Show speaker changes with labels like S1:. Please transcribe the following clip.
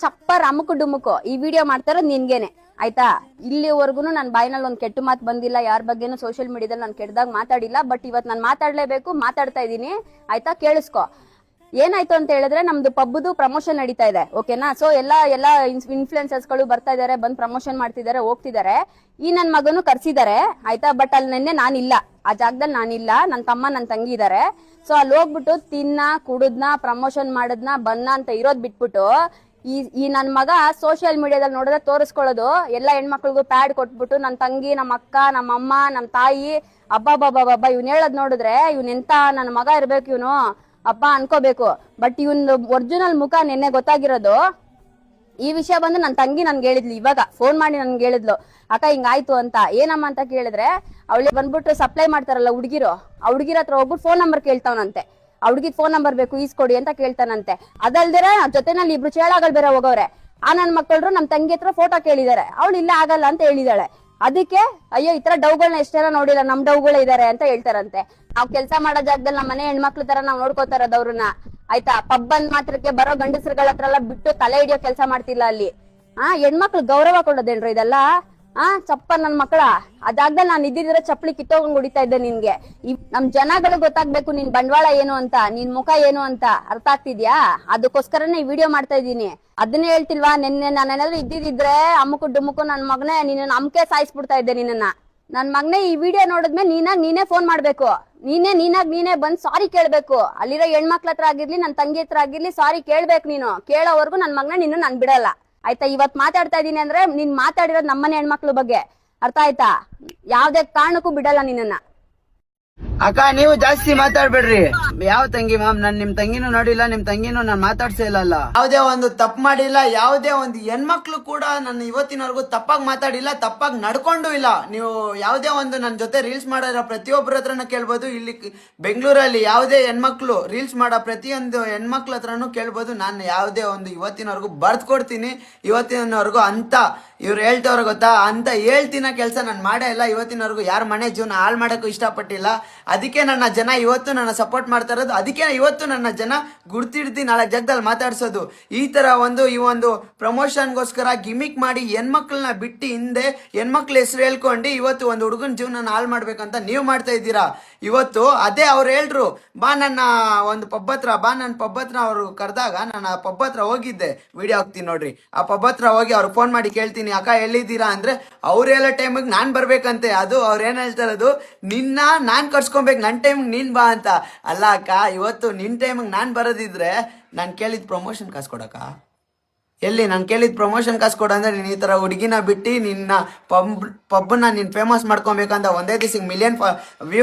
S1: ಚಪ್ಪರ್ ಅಮುಕು ಡುಮುಕು ಈ ವಿಡಿಯೋ ಮಾಡ್ತಾರ ನಿನ್ಗೇನೆ ಆಯ್ತಾ. ಇಲ್ಲಿವರೆಗೂ ನನ್ನ ಬಾಯಿನಲ್ಲಿ ಒಂದ್ ಕೆಟ್ಟ ಮಾತು ಬಂದಿಲ್ಲ, ಯಾರ ಬಗ್ಗೆನೂ ಸೋಷಿಯಲ್ ಮೀಡಿಯಾದಲ್ಲಿ ನಾನು ಕೆಟ್ಟದಾಗ ಮಾತಾಡಿಲ್ಲ. ಬಟ್ ಇವತ್ತು ನಾನು ಮಾತಾಡ್ಲೇಬೇಕು, ಮಾತಾಡ್ತಾ ಇದೀನಿ ಆಯ್ತಾ. ಕೇಳಿಸ್ಕೊ, ಏನಾಯ್ತು ಅಂತ ಹೇಳಿದ್ರೆ ನಮ್ದು ಪಬ್ದು ಪ್ರಮೋಷನ್ ನಡೀತಾ ಇದೆ, ಓಕೆನಾ. ಸೊ ಎಲ್ಲ ಇನ್ಫ್ಲುಯೆನ್ಸರ್ಸ್ ಗಳು ಬರ್ತಾ ಇದಾರೆ, ಬಂದ್ ಪ್ರಮೋಷನ್ ಮಾಡ್ತಿದ್ದಾರೆ, ಹೋಗ್ತಿದ್ದಾರೆ. ಈ ನನ್ ಮಗನು ಕರ್ಸಿದ್ದಾರೆ ಆಯ್ತಾ. ಬಟ್ ಅಲ್ಲಿ ನೆನ್ನೆ ನಾನಿಲ್ಲ, ಆ ಜಾಗದಲ್ಲಿ ನಾನಿಲ್ಲ, ನನ್ ತಮ್ಮ ನನ್ ತಂಗಿ ಇದಾರೆ. ಸೊ ಅಲ್ಲಿ ಹೋಗ್ಬಿಟ್ಟು ತಿನ್ನ ಕುಡುದ್ನ ಪ್ರಮೋಷನ್ ಮಾಡದ್ನ ಬನ್ನ ಅಂತ ಇರೋದ್ ಬಿಟ್ಬಿಟ್ಟು ಈ ನನ್ ಮಗ ಸೋಷಿಯಲ್ ಮೀಡಿಯಾದಲ್ಲಿ ನೋಡಿದ್ರೆ ತೋರಿಸ್ಕೊಳ್ಳೋದು, ಎಲ್ಲಾ ಹೆಣ್ಮಕ್ಳಿಗೂ ಪ್ಯಾಡ್ ಕೊಟ್ಬಿಟ್ಟು ನನ್ ತಂಗಿ, ನಮ್ಮ ಅಕ್ಕ, ನಮ್ಮ ಅಮ್ಮ, ನಮ್ ತಾಯಿ, ಅಬ್ಬಾ ಇವ್ನ್ ಹೇಳದ್ ನೋಡಿದ್ರೆ ಇವ್ನ ಎಂತ ನನ್ ಮಗ ಇರ್ಬೇಕು ಇವನು ಅಪ್ಪ ಅನ್ಕೋಬೇಕು. ಬಟ್ ಇವನ್ ಒರಿಜಿನಲ್ ಮುಖ ನಿನ್ನೆ ಗೊತ್ತಾಗಿರೋದು. ಈ ವಿಷಯ ಬಂದು ನನ್ ತಂಗಿ ನನ್ಗೆ ಹೇಳಿದ್ಲು, ಇವಾಗ ಫೋನ್ ಮಾಡಿ ನನ್ಗೆ ಹೇಳಿದ್ಲು, ಅಕ್ಕ ಹಿಂಗಾಯ್ತು ಅಂತ. ಏನಮ್ಮ ಅಂತ ಕೇಳಿದ್ರೆ ಅವಳಿಗೆ ಬಂದ್ಬಿಟ್ಟು ಸಪ್ಲೈ ಮಾಡ್ತಾರಲ್ಲ ಹುಡುಗಿರು, ಆ ಹುಡುಗಿರ ಹತ್ರ ಹೋಗ್ಬಿಟ್ಟು ಫೋನ್ ನಂಬರ್ ಕೇಳ್ತಾವನಂತೆ. ಆ ಹುಡುಗಿದ್ ಫೋನ್ ನಂಬರ್ ಬೇಕು ಈಸ್ಕೊಡಿ ಅಂತ ಕೇಳ್ತಾನಂತೆ. ಅದಲ್ದಿರ ಜೊತೆನಲ್ಲಿ ಇಬ್ರು ಚೇಳಾಗಳು ಬೇರೆ ಹೋಗವ್ರೆ. ಆ ನನ್ ಮಕ್ಕಳು ನಮ್ ತಂಗಿ ಹತ್ರ ಫೋಟೋ ಕೇಳಿದಾರೆ, ಅವಳು ಇಲ್ಲ ಆಗಲ್ಲ ಅಂತ ಹೇಳಿದಾಳೆ. ಅದಕ್ಕೆ ಅಯ್ಯೋ ಈ ತರ ಡೌಗಳನ್ನ ಎಷ್ಟೆಲ್ಲ ನೋಡಿಲ್ಲ, ನಮ್ ಡೌಗಳೇ ಇದಾರೆ ಅಂತ ಹೇಳ್ತಾರಂತೆ. ನಾವ್ ಕೆಲ್ಸ ಮಾಡೋ ಜಾಗದಲ್ಲಿ ನಮ್ಮ ಮನೆ ಹೆಣ್ಮಕ್ಳು ತರ ನಾವ್ ನೋಡ್ಕೋತಾರದ್ ಅವ್ರನ್ನ ಆಯ್ತಾ. ಪಬ್ ಬಂದ್ ಮಾತ್ರಕ್ಕೆ ಬರೋ ಗಂಡಸ್ರುಗಳ ಹತ್ರ ಎಲ್ಲ ಬಿಟ್ಟು ತಲೆ ಹಿಡಿಯೋ ಕೆಲ್ಸ ಮಾಡ್ತಿಲ್ಲ ಅಲ್ಲಿ. ಹೆಣ್ಮಕ್ಳು ಗೌರವ ಕೊಡೋದೇನ್ರಿ ಇದೆಲ್ಲ? ಚಪ್ಪ ನನ್ ಮಕ್ಕಳ, ಆ ಜಾಗದಲ್ಲಿ ನಾನ್ ಇದ್ದಿದ್ರೆ ಚಪ್ಪಲಿ ಕಿತ್ತೋಗಂಗ್ ಹೊಡಿತಾ ಇದ್ದೆ ನಿನ್ಗೆ. ನಮ್ ಜನಗಳು ಗೊತ್ತಾಗ್ಬೇಕು ನಿನ್ ಬಂಡವಾಳ ಏನು ಅಂತ, ನಿನ್ ಮುಖ ಏನು ಅಂತ. ಅರ್ಥ ಆಗ್ತಿದ್ಯಾ? ಅದಕ್ಕೋಸ್ಕರನೇ ಈ ವಿಡಿಯೋ ಮಾಡ್ತಾ ಇದೀನಿ. ಅದನ್ನೇ ಹೇಳ್ತಿಲ್ವಾ, ನಿನ್ನೆ ನಾನೇನಾದ್ರು ಇದ್ದಿದ್ರೆ ಅಮ್ಮುಕು ಡುಮ್ಮುಕು ನನ್ ಮಗನೇ ನಿನ್ನ ಅಮ್ಕೆ ಸಾಯಿಸ್ಬಿಡ್ತಾ ಇದ್ದೆ ನಿನ್ನ. ನನ್ ಮಗನೇ ಈ ವಿಡಿಯೋ ನೋಡಿದ್ಮೇಲೆ ನೀನೇ ಫೋನ್ ಮಾಡ್ಬೇಕು, ನೀನೇ ಬಂದ್ ಸಾರಿ ಕೇಳ್ಬೇಕು. ಅಲ್ಲಿರೋ ಹೆಣ್ಮಕ್ಳ ಹತ್ರ ಆಗಿರ್ಲಿ, ನನ್ ತಂಗಿ ಹತ್ರ ಆಗಿರ್ಲಿ ಸಾರಿ ಕೇಳ್ಬೇಕು. ನೀನು ಕೇಳೋವರೆಗೂ ನನ್ ಮಗನೇ ನಿನ್ನ ನಾನ್ ಬಿಡಲ್ಲ ಆಯ್ತಾ. ಇವತ್ ಮಾತಾಡ್ತಾ ಇದೀನಿ ಅಂದ್ರೆ ನೀನ್ ಮಾತಾಡಿರೋದ್ ನಮ್ಮನೆ ಹೆಣ್ಮಕ್ಳ ಬಗ್ಗೆ, ಅರ್ಥ ಆಯ್ತಾ? ಯಾವ್ದೇ ಕಾರಣಕ್ಕೂ ಬಿಡಲ್ಲ ನಿನ್ನ.
S2: ಅಕ್ಕ ನೀವು ಜಾಸ್ತಿ ಮಾತಾಡ್ಬೇಡ್ರಿ. ಯಾವ ತಂಗಿ ಮ್ಯಾಮ್, ನಾನ್ ನಿಮ್ ತಂಗಿನೂ ನೋಡಿಲ್ಲ, ನಿಮ್ ತಂಗಿನೂ ನಾನ್ ಮಾತಾಡ್ಸೇ ಇಲ್ಲ. ಯಾವ್ದೇ ಒಂದು ತಪ್ಪು ಮಾಡಿಲ್ಲ, ಯಾವ್ದೇ ಒಂದು ಹೆಣ್ಮಕ್ಳು ಕೂಡ ನನ್ನ ಇವತ್ತಿನವರೆಗೂ ತಪ್ಪಾಗಿ ಮಾತಾಡಿಲ್ಲ, ತಪ್ಪಾಗಿ ನಡ್ಕೊಂಡು ಇಲ್ಲ. ನೀವು ಯಾವ್ದೇ ಒಂದು ನನ್ನ ಜೊತೆ ರೀಲ್ಸ್ ಮಾಡಿರೋ ಪ್ರತಿಯೊಬ್ಬರ ಹತ್ರನೂ ಕೇಳ್ಬೋದು. ಇಲ್ಲಿ ಬೆಂಗಳೂರಲ್ಲಿ ಯಾವ್ದೇ ಹೆಣ್ಮಕ್ಳು ರೀಲ್ಸ್ ಮಾಡೋ ಪ್ರತಿಯೊಂದು ಹೆಣ್ಮಕ್ಳ ಹತ್ರನೂ ಕೇಳ್ಬೋದು. ನಾನು ಯಾವ್ದೇ ಒಂದು ಇವತ್ತಿನವರೆಗೂ ಬರ್ದ್ ಕೊಡ್ತೀನಿ. ಇವತ್ತಿನವರೆಗೂ ಅಂತ ಇವ್ರು ಹೇಳ್ತವ್ರ ಗೊತ್ತಾ, ಅಂತ ಹೇಳ್ತಿನ ಕೆಲಸ ನಾನು ಮಾಡೇ ಇಲ್ಲ. ಇವತ್ತಿನವರೆಗೂ ಯಾರ ಮನೆ ಜೀವನ ಹಾಳು ಮಾಡೋಕ್ಕೂ ಇಷ್ಟಪಟ್ಟಿಲ್ಲ. ಅದಕ್ಕೆ ನನ್ನ ಜನ ಇವತ್ತು ನನ್ನ ಸಪೋರ್ಟ್ ಮಾಡ್ತಾ ಇರೋದು. ಅದಕ್ಕೆ ಇವತ್ತು ನನ್ನ ಜನ ಗುರ್ತಿಡ್ತಿ ನಾಳೆ ಜಾಗದಲ್ಲಿ ಮಾತಾಡ್ಸೋದು. ಈ ತರ ಈ ಒಂದು ಪ್ರಮೋಷನ್ಗೋಸ್ಕರ ಗಿಮಿಕ್ ಮಾಡಿ ಹೆಣ್ಮಕ್ಳನ್ನ ಬಿಟ್ಟು ಹಿಂದೆ ಹೆಣ್ಮಕ್ಳ ಹೆಸರು ಹೇಳ್ಕೊಂಡು ಇವತ್ತು ಒಂದು ಹುಡುಗನ ಜೀವನ ಹಾಳು ಮಾಡ್ಬೇಕಂತ ನೀವು ಮಾಡ್ತಾ ಇದ್ದೀರಾ. ಇವತ್ತು ಅದೇ ಅವ್ರು ಹೇಳ್ರು, ಬಾ ನನ್ನ ಒಂದು ಪಬ್ ಹತ್ರ ಅವ್ರು ಕರೆದಾಗ ನಾನು ಆ ಪಬ್ ಹತ್ರ ಹೋಗಿದ್ದೆ, ವಿಡಿಯೋ ಹಾಕ್ತೀನಿ ನೋಡ್ರಿ. ಆ ಪಬ್ ಹತ್ರ ಹೋಗಿ ಅವ್ರು ಫೋನ್ ಮಾಡಿ ಕೇಳ್ತೀನಿ, ಅಕ್ಕ ಎಲ್ಲಿದ್ದೀರಾ ಅಂದ್ರೆ ಅವ್ರು ಹೇಳೋ ಟೈಮಿಗೆ ನಾನ್ ಬರ್ಬೇಕಂತೆ. ಅದು ಅವ್ರು ಏನ್ ಹೇಳ್ತಾರದು, ನಿನ್ನ ನಾನ್ ಕರ್ಸ್ಕೊಬೇಕು, ನನ್ ಟೈಮಿಗೆ ನೀನ್ ಬಾ ಅಂತ. ಅಲ್ಲ ಅಕ್ಕ, ಇವತ್ತು ನಿನ್ ಟೈಮಿಗೆ ನಾನ್ ಬರೋದಿದ್ರೆ ನಾನು ಕೇಳಿದ್ ಪ್ರಮೋಷನ್ ಕಾಸು ಕೊಡಕ್ಕ ಎಲ್ಲಿ? ನಾನು ಕೇಳಿದ್ ಪ್ರಮೋಷನ್ ಕಾಸು ಕೊಡ ಅಂದ್ರೆ ನೀನ್ ಈ ತರ ಹುಡುಗಿನ ಬಿಟ್ಟು ನಿನ್ನ ಪಬ್ನ ನೀನ್ ಫೇಮಸ್ ಮಾಡ್ಕೊಬೇಕಂತ ಒಂದೇ ದಿವಸಕ್ಕೆ ಮಿಲಿಯನ್ ವ್ಯೂಸ್